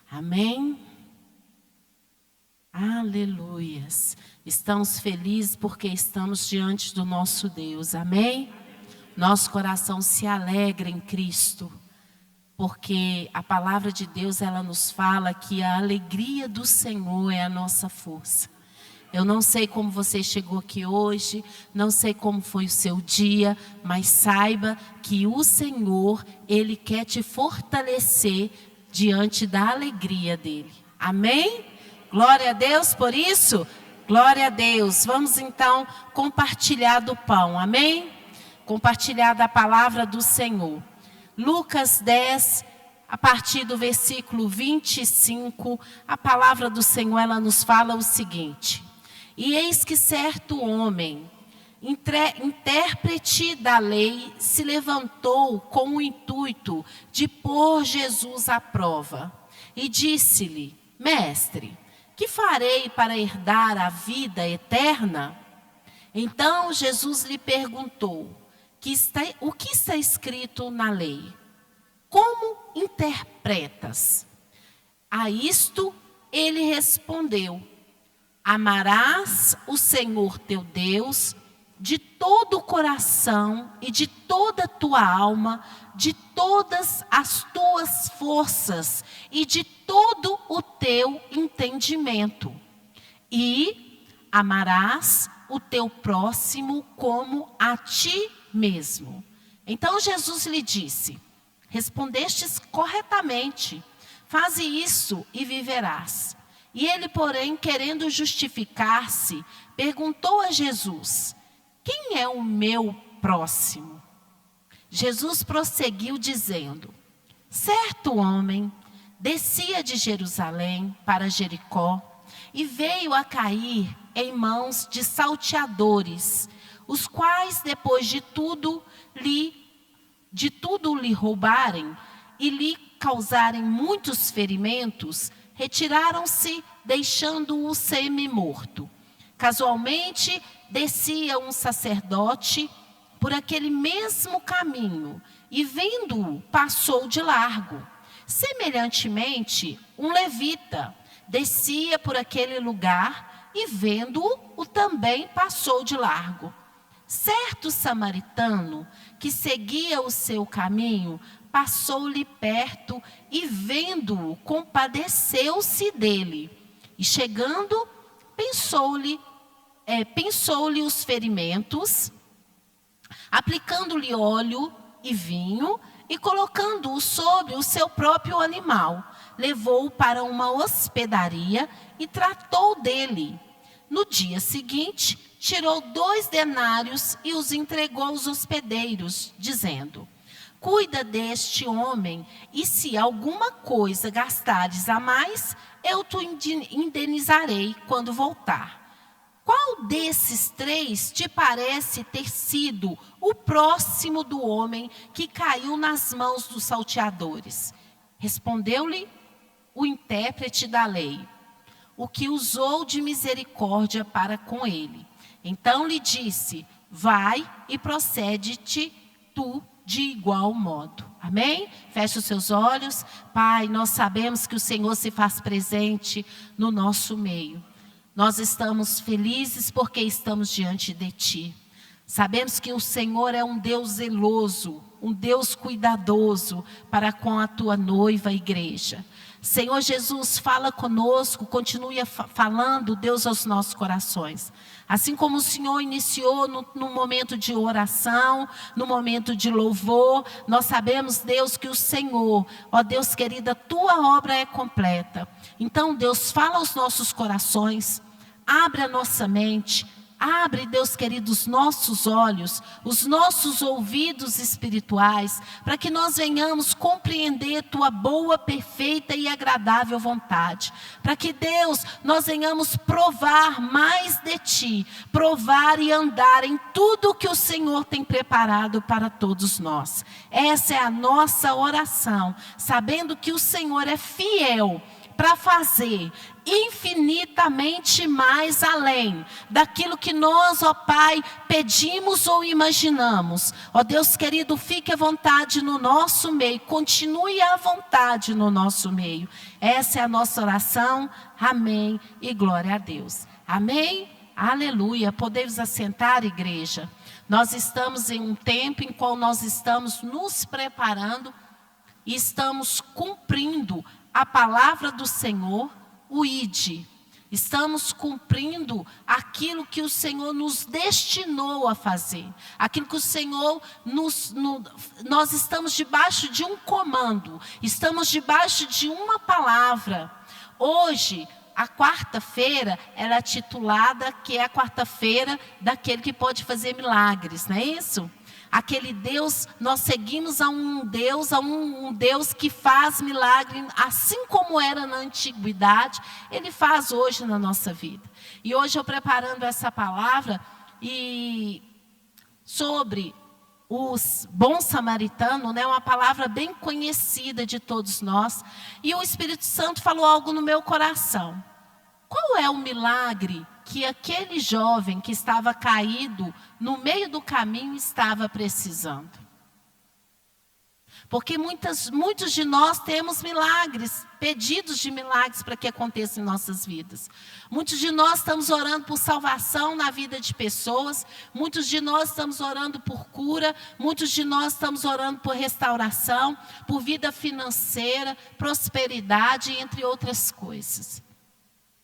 Amém? Aleluias. Estamos felizes porque estamos diante do nosso Deus. Amém? Nosso coração se alegra em Cristo. Porque a palavra de Deus, ela nos fala que a alegria do Senhor é a nossa força. Eu não sei como você chegou aqui hoje, não sei como foi o seu dia, mas saiba que o Senhor, Ele quer te fortalecer diante da alegria dEle. Amém? Glória a Deus por isso. Glória a Deus. Vamos então compartilhar do pão. Amém? Compartilhar da palavra do Senhor. Lucas 10, a partir do versículo 25, a palavra do Senhor, ela nos fala o seguinte: e eis que certo homem, intérprete da lei, se levantou com o intuito de pôr Jesus à prova. E disse-lhe: mestre, que farei para herdar a vida eterna? Então Jesus lhe perguntou: o que está escrito na lei? Como interpretas? A isto ele respondeu: amarás o Senhor teu Deus de todo o coração e de toda a tua alma, de todas as tuas forças e de todo o teu entendimento. E amarás o teu próximo como a ti mesmo. Então Jesus lhe disse: respondestes corretamente, faze isso e viverás. E ele, porém, querendo justificar-se, perguntou a Jesus: quem é o meu próximo? Jesus prosseguiu dizendo: certo homem descia de Jerusalém para Jericó e veio a cair em mãos de salteadores, os quais, depois de tudo lhe roubarem e lhe causarem muitos ferimentos, retiraram-se, deixando-o semi-morto. Casualmente, descia um sacerdote por aquele mesmo caminho e, vendo-o, passou de largo. Semelhantemente, um levita descia por aquele lugar e, vendo-o, também passou de largo. Certo samaritano, que seguia o seu caminho, passou-lhe perto e, vendo-o, compadeceu-se dele. E chegando, pensou-lhe os ferimentos, aplicando-lhe óleo e vinho e colocando-o sobre o seu próprio animal. Levou-o para uma hospedaria e tratou dele. No dia seguinte, tirou 2 denários e os entregou aos hospedeiros, dizendo: cuida deste homem, e se alguma coisa gastares a mais, eu te indenizarei quando voltar. Qual desses 3 te parece ter sido o próximo do homem que caiu nas mãos dos salteadores? Respondeu-lhe o intérprete da lei: o que usou de misericórdia para com ele. Então lhe disse: vai e procede-te tu de igual modo. Amém? Feche os seus olhos. Pai, nós sabemos que o Senhor se faz presente no nosso meio. Nós estamos felizes porque estamos diante de Ti. Sabemos que o Senhor é um Deus zeloso, um Deus cuidadoso para com a Tua noiva, a igreja. Senhor Jesus, fala conosco, continue falando, Deus, aos nossos corações. Assim como o Senhor iniciou no momento de oração, no momento de louvor, nós sabemos, Deus, que o Senhor, ó Deus querido, a Tua obra é completa. Então, Deus, fala aos nossos corações, abre a nossa mente, abre, Deus querido, os nossos olhos, os nossos ouvidos espirituais, para que nós venhamos compreender Tua boa, perfeita e agradável vontade. Para que, Deus, nós venhamos provar mais de Ti, provar e andar em tudo que o Senhor tem preparado para todos nós. Essa é a nossa oração, sabendo que o Senhor é fiel para fazer infinitamente mais além daquilo que nós, ó Pai, pedimos ou imaginamos. Ó Deus querido, fique à vontade no nosso meio, continue à vontade no nosso meio. Essa é a nossa oração. Amém e glória a Deus. Amém? Aleluia. Podemos assentar, igreja. Nós estamos em um tempo em qual nós estamos nos preparando e estamos cumprindo a palavra do Senhor, o ide. Estamos cumprindo aquilo que o Senhor nos destinou a fazer. Aquilo que o Senhor nós estamos debaixo de um comando. Estamos debaixo de uma palavra. Hoje, a quarta-feira, ela é titulada que é a quarta-feira daquele que pode fazer milagres, não é isso? Aquele Deus, nós seguimos a um Deus que faz milagre, assim como era na antiguidade, Ele faz hoje na nossa vida. E hoje eu preparando essa palavra e sobre os bons samaritanos, né, uma palavra bem conhecida de todos nós, e o Espírito Santo falou algo no meu coração. Qual é o milagre que aquele jovem que estava caído no meio do caminho estava precisando? Porque muitos de nós temos milagres, pedidos de milagres para que aconteçam em nossas vidas. Muitos de nós estamos orando por salvação na vida de pessoas. Muitos de nós estamos orando por cura. Muitos de nós estamos orando por restauração, por vida financeira, prosperidade, entre outras coisas.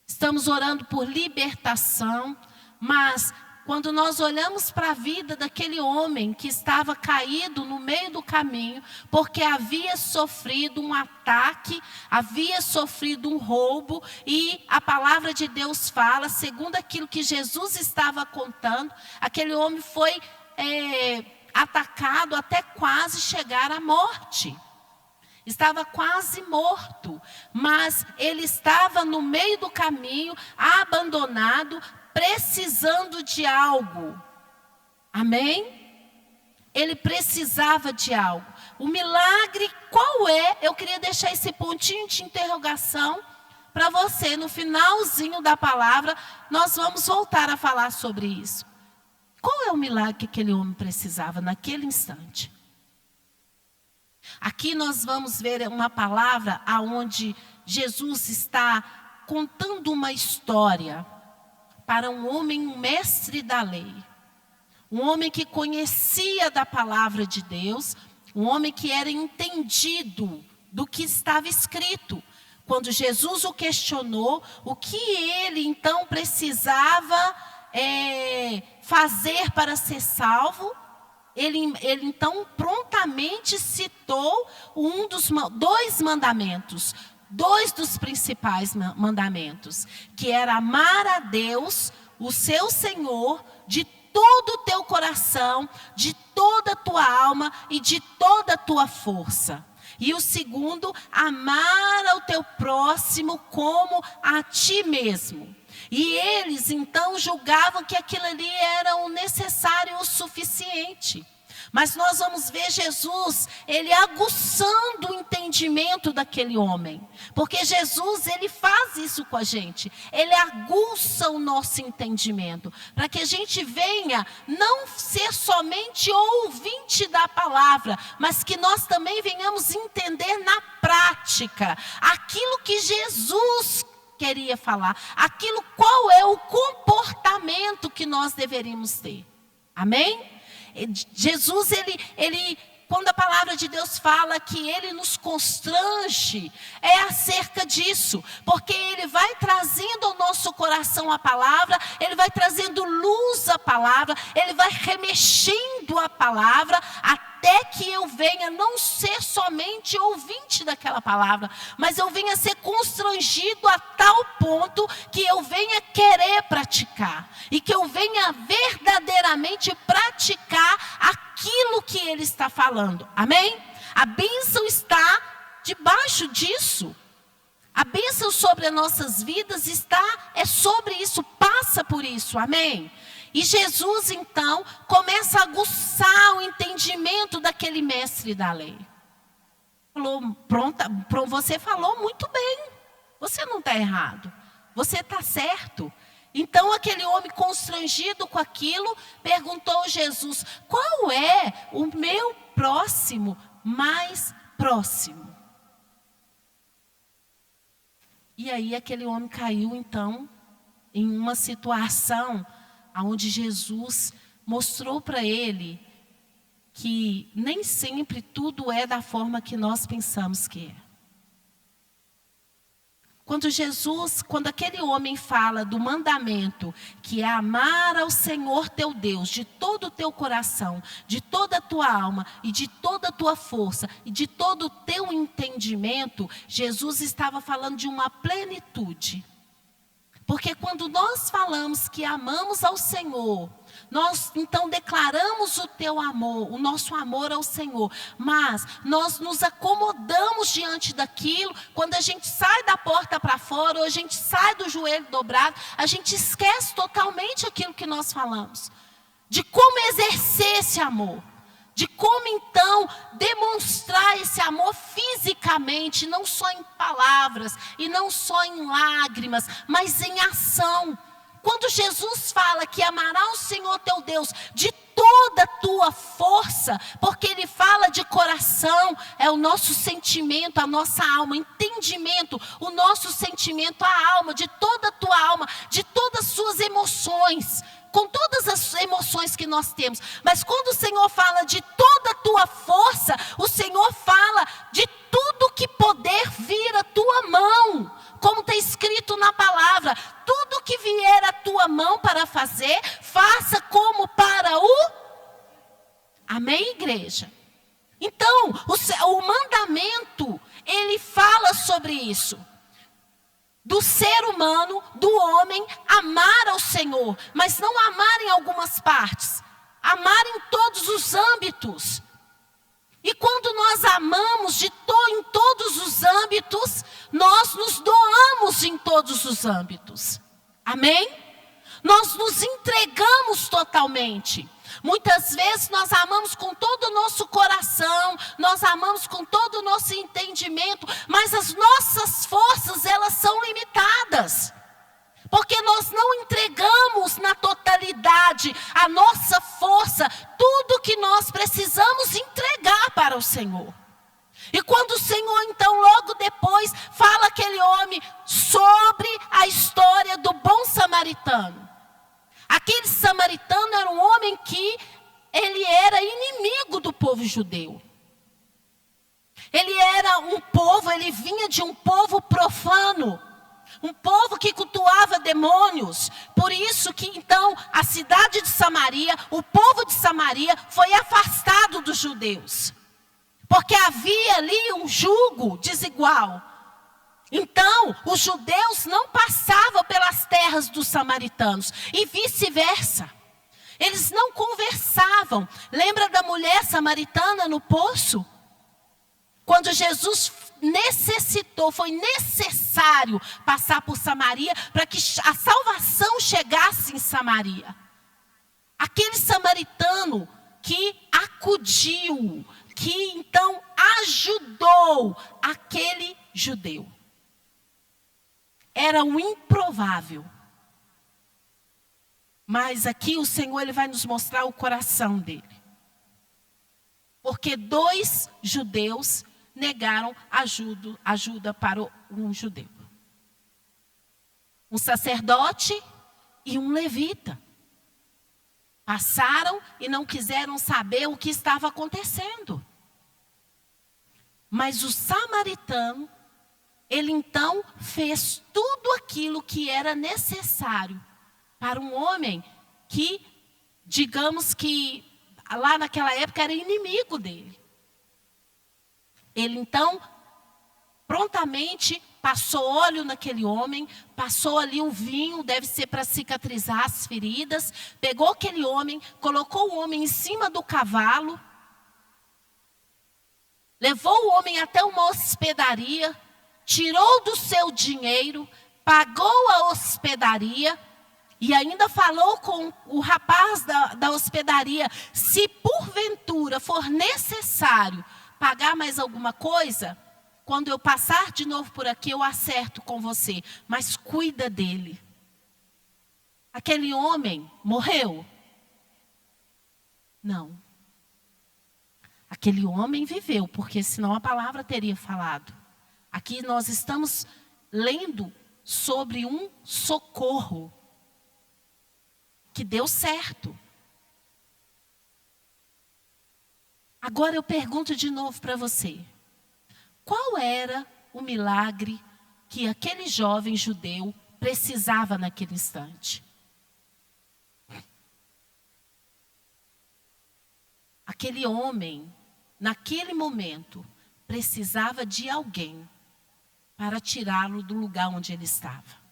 Estamos orando por libertação, mas quando nós olhamos para a vida daquele homem que estava caído no meio do caminho, porque havia sofrido um ataque, havia sofrido um roubo, e a palavra de Deus fala, segundo aquilo que Jesus estava contando, aquele homem foi atacado até quase chegar à morte. Estava quase morto, mas ele estava no meio do caminho, abandonado, precisando de algo. Amém? Ele precisava de algo. O milagre qual é? Eu queria deixar esse pontinho de interrogação para você. No finalzinho da palavra, nós vamos voltar a falar sobre isso. Qual é o milagre que aquele homem precisava naquele instante? Aqui nós vamos ver uma palavra onde Jesus está contando uma história para um homem, um mestre da lei. Um homem que conhecia da palavra de Deus, um homem que era entendido do que estava escrito. Quando Jesus o questionou, o que ele então precisava fazer para ser salvo, ele então prontamente citou dois mandamentos, dois dos principais mandamentos, que era amar a Deus, o seu Senhor, de todo o teu coração, de toda a tua alma e de toda a tua força. E o segundo, amar ao teu próximo como a ti mesmo. E eles então julgavam que aquilo ali era o necessário e o suficiente. Mas nós vamos ver Jesus, ele aguçando o entendimento daquele homem. Porque Jesus, ele faz isso com a gente. Ele aguça o nosso entendimento. Para que a gente venha não ser somente ouvinte da palavra, mas que nós também venhamos entender na prática aquilo que Jesus queria falar. Qual é o comportamento que nós deveríamos ter. Amém? Jesus, ele, quando a palavra de Deus fala que ele nos constrange, é acerca disso, porque ele vai trazendo ao nosso coração a palavra, ele vai trazendo luz à palavra, ele vai remexendo a palavra, até que eu venha não ser somente ouvinte daquela palavra, mas eu venha ser constrangido a tal ponto que eu venha querer praticar. E que eu venha verdadeiramente praticar aquilo que ele está falando. Amém? A bênção está debaixo disso. A bênção sobre as nossas vidas é sobre isso, passa por isso. Amém? E Jesus, então, começa a aguçar o entendimento daquele mestre da lei. Falou, você falou muito bem. Você não está errado. você está certo. Então aquele homem constrangido com aquilo, perguntou a Jesus, qual é o meu próximo mais próximo? E aí aquele homem caiu então em uma situação onde Jesus mostrou para ele que nem sempre tudo é da forma que nós pensamos que é. Quando aquele homem fala do mandamento, que é amar ao Senhor teu Deus, de todo o teu coração, de toda a tua alma, e de toda a tua força, e de todo o teu entendimento, Jesus estava falando de uma plenitude. Porque quando nós falamos que amamos ao Senhor, nós então declaramos o teu amor, o nosso amor ao Senhor. Mas nós nos acomodamos diante daquilo, quando a gente sai da porta para fora, ou a gente sai do joelho dobrado, a gente esquece totalmente aquilo que nós falamos. De como exercer esse amor. De como então demonstrar esse amor fisicamente, não só em palavras e não só em lágrimas, mas em ação. Quando Jesus fala que amará o Senhor teu Deus de toda a tua força, porque Ele fala de coração, é o nosso sentimento, a nossa alma, entendimento, o nosso sentimento, a alma, de toda a tua alma, de todas as suas emoções, com todas as emoções que nós temos. Mas quando o Senhor fala de toda a tua força, o Senhor fala de tudo que poder vir à tua mão. Como está escrito na palavra, tudo que vier à tua mão para fazer, faça como para o... Amém, igreja? Então, o mandamento, ele fala sobre isso. Do ser humano, do homem, amar ao Senhor. Mas não amar em algumas partes. Amar em todos os âmbitos. E quando nós amamos em todos os âmbitos, nós nos doamos em todos os âmbitos. Amém? Nós nos entregamos totalmente. Muitas vezes nós amamos com todo o nosso coração, nós amamos com todo o nosso entendimento, mas as nossas forças, elas são limitadas. Porque nós não entregamos na totalidade a nossa força, tudo que nós precisamos entregar para o Senhor. E quando o Senhor então logo depois fala aquele homem sobre a história do bom samaritano. Aquele samaritano era um homem que ele era inimigo do povo judeu. Ele era um povo, ele vinha de um povo profano. Um povo que cultuava demônios. Por isso que então a cidade de Samaria, o povo de Samaria foi afastado dos judeus. Porque havia ali um jugo desigual. Então, os judeus não passavam pelas terras dos samaritanos. E vice-versa. Eles não conversavam. Lembra da mulher samaritana no poço? Quando Jesus foi necessário passar por Samaria para que a salvação chegasse em Samaria. Aquele samaritano que acudiu, que então ajudou aquele judeu. Era um improvável. Mas aqui o Senhor ele vai nos mostrar o coração dele. Porque 2 judeus negaram ajuda para um judeu. Um sacerdote e um levita. Passaram e não quiseram saber o que estava acontecendo. Mas o samaritano, ele então fez tudo aquilo que era necessário para um homem que, digamos que lá naquela época era inimigo dele. Ele então, prontamente, passou óleo naquele homem, passou ali um vinho, deve ser para cicatrizar as feridas, pegou aquele homem, colocou o homem em cima do cavalo, levou o homem até uma hospedaria, tirou do seu dinheiro, pagou a hospedaria e ainda falou com o rapaz da hospedaria, se porventura for necessário pagar mais alguma coisa, quando eu passar de novo por aqui, eu acerto com você. Mas cuida dele. Aquele homem morreu? Não. Aquele homem viveu, porque senão a palavra teria falado. Aqui nós estamos lendo sobre um socorro que deu certo. Agora eu pergunto de novo para você. Qual era o milagre que aquele jovem judeu precisava naquele instante? Aquele homem, naquele momento, precisava de alguém para tirá-lo do lugar onde ele estava.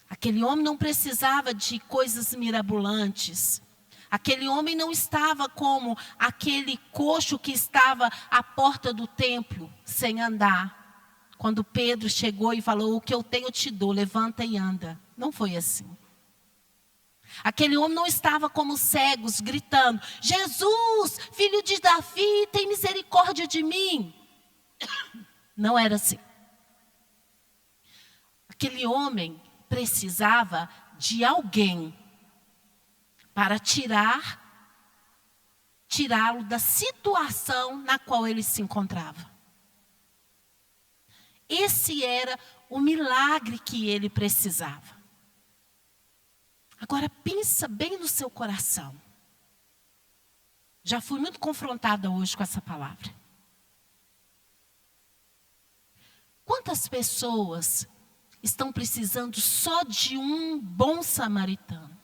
Aquele homem não precisava de coisas mirabolantes. Aquele homem não estava como aquele coxo que estava à porta do templo, sem andar. Quando Pedro chegou e falou, o que eu tenho eu te dou, levanta e anda. Não foi assim. Aquele homem não estava como cegos, gritando, Jesus, filho de Davi, tem misericórdia de mim. Não era assim. Aquele homem precisava de alguém para tirá-lo da situação na qual ele se encontrava. Esse era o milagre que ele precisava. Agora pensa bem no seu coração. Já fui muito confrontada hoje com essa palavra. Quantas pessoas estão precisando só de um bom samaritano?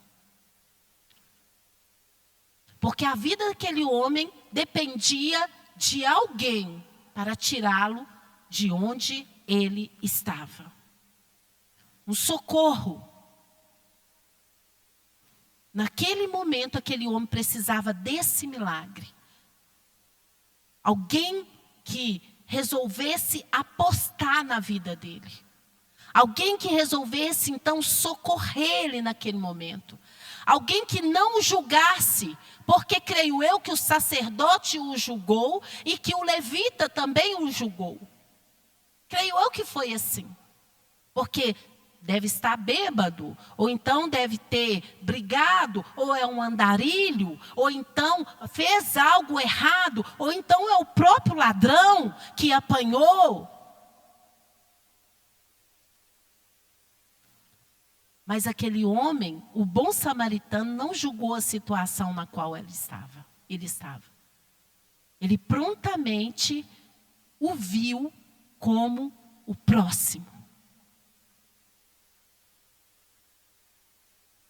Porque a vida daquele homem dependia de alguém para tirá-lo de onde ele estava. Um socorro. Naquele momento, aquele homem precisava desse milagre. Alguém que resolvesse apostar na vida dele. Alguém que resolvesse, então, socorrer ele naquele momento. Alguém que não o julgasse, porque creio eu que o sacerdote o julgou e que o levita também o julgou. Creio eu que foi assim. Porque deve estar bêbado, ou então deve ter brigado, ou é um andarilho, ou então fez algo errado, ou então é o próprio ladrão que apanhou. Mas aquele homem, o bom samaritano, não julgou a situação na qual ele estava. Ele prontamente o viu como o próximo.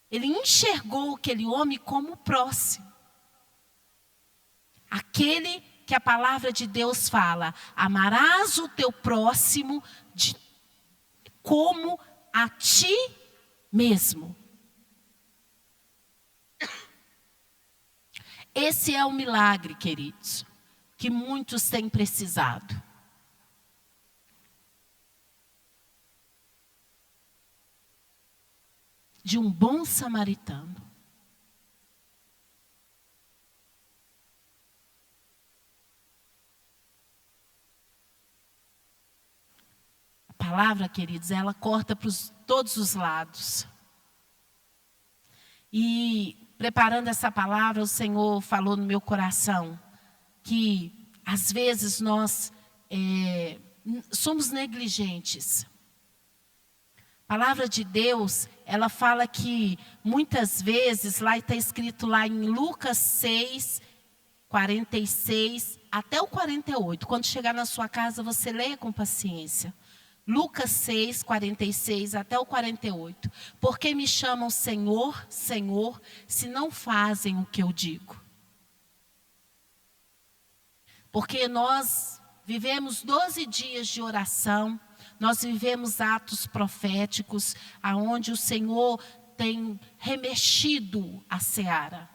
Ele enxergou aquele homem como o próximo. Aquele que a palavra de Deus fala, amarás o teu próximo como a ti mesmo. Esse é o milagre, queridos, que muitos têm precisado. De um bom samaritano. A palavra, queridos, ela corta para todos os lados. E preparando essa palavra, o Senhor falou no meu coração que às vezes nós somos negligentes. A palavra de Deus, ela fala que muitas vezes, lá está escrito lá em Lucas 6, 46 até o 48. Quando chegar na sua casa, você leia com paciência. Lucas 6, 46 até o 48. Porque me chamam Senhor, Senhor, se não fazem o que eu digo. Porque nós vivemos 12 dias de oração. Nós vivemos atos proféticos, aonde o Senhor tem remexido a seara.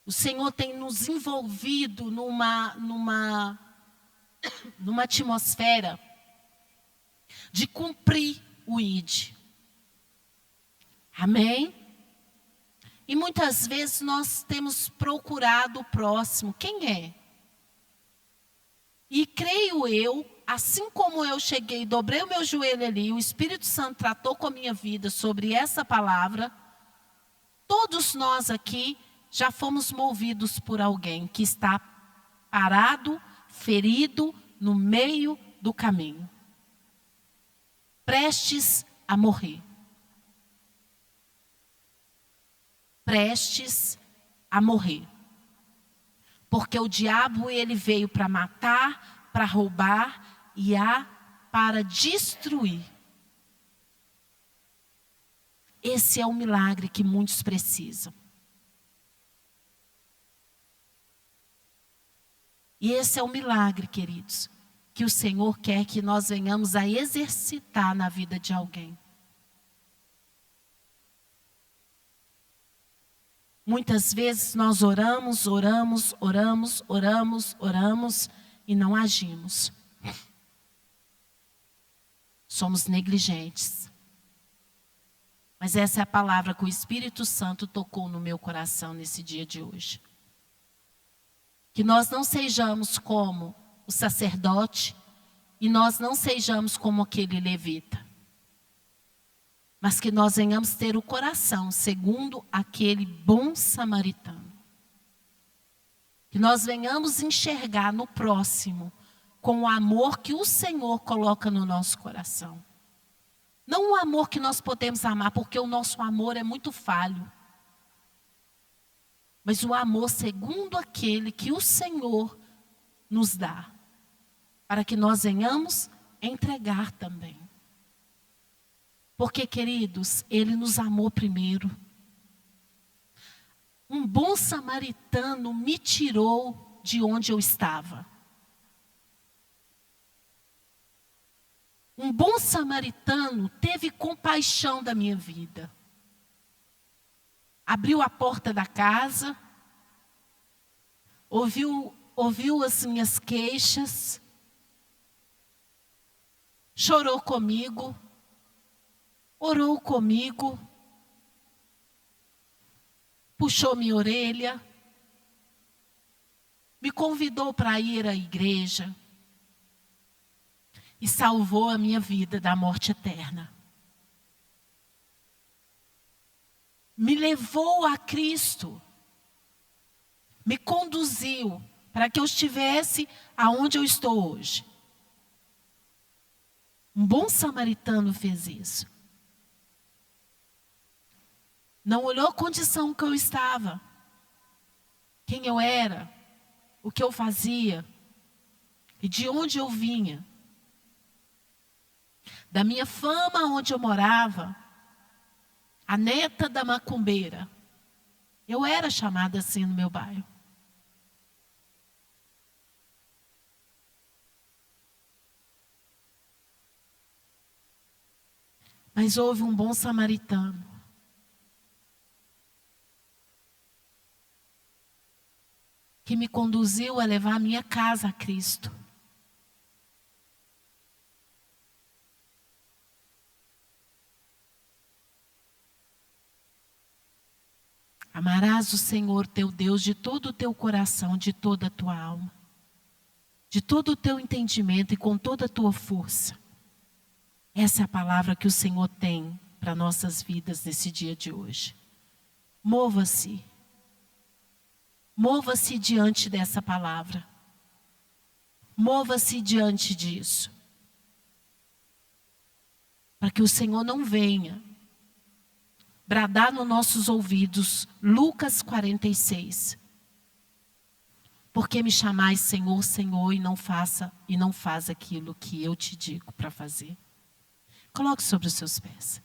O Senhor tem nos envolvido numa atmosfera de cumprir o ID. Amém? E muitas vezes nós temos procurado o próximo. Quem é? E creio eu, assim como eu cheguei, dobrei o meu joelho ali, o Espírito Santo tratou com a minha vida sobre essa palavra, todos nós aqui já fomos movidos por alguém que está parado, ferido, no meio do caminho, prestes a morrer. Prestes a morrer. Porque o diabo, ele veio para matar, para roubar e para destruir. Esse é o milagre que muitos precisam. E esse é o milagre, queridos, que o Senhor quer que nós venhamos a exercitar na vida de alguém. Muitas vezes nós oramos e não agimos. Somos negligentes. Mas essa é a palavra que o Espírito Santo tocou no meu coração nesse dia de hoje. Que nós não sejamos como o sacerdote e nós não sejamos como aquele levita. Mas que nós venhamos ter o coração segundo aquele bom samaritano. Que nós venhamos enxergar no próximo com o amor que o Senhor coloca no nosso coração. Não o amor que nós podemos amar, porque o nosso amor é muito falho. Mas o amor segundo aquele que o Senhor nos dá. Para que nós venhamos entregar também. Porque, queridos, Ele nos amou primeiro. Um bom samaritano me tirou de onde eu estava. Um bom samaritano teve compaixão da minha vida. Abriu a porta da casa, ouviu as minhas queixas, chorou comigo, orou comigo, puxou minha orelha, me convidou para ir à igreja e salvou a minha vida da morte eterna. Me levou a Cristo, me conduziu para que eu estivesse aonde eu estou hoje. Um bom samaritano fez isso. Não olhou a condição que eu estava, quem eu era, o que eu fazia e de onde eu vinha. Da minha fama onde eu morava, a neta da macumbeira. Eu era chamada assim no meu bairro. Mas houve um bom samaritano. Que me conduziu a levar a minha casa a Cristo. Amarás o Senhor teu Deus de todo o teu coração, de toda a tua alma, de todo o teu entendimento e com toda a tua força. Essa é a palavra que o Senhor tem para nossas vidas nesse dia de hoje. Mova-se. Mova-se diante dessa palavra. Mova-se diante disso. Para que o Senhor não venha bradar nos nossos ouvidos, Lucas 46. Porque me chamais Senhor, Senhor, e não faz aquilo que eu te digo para fazer. Coloque sobre os seus pés.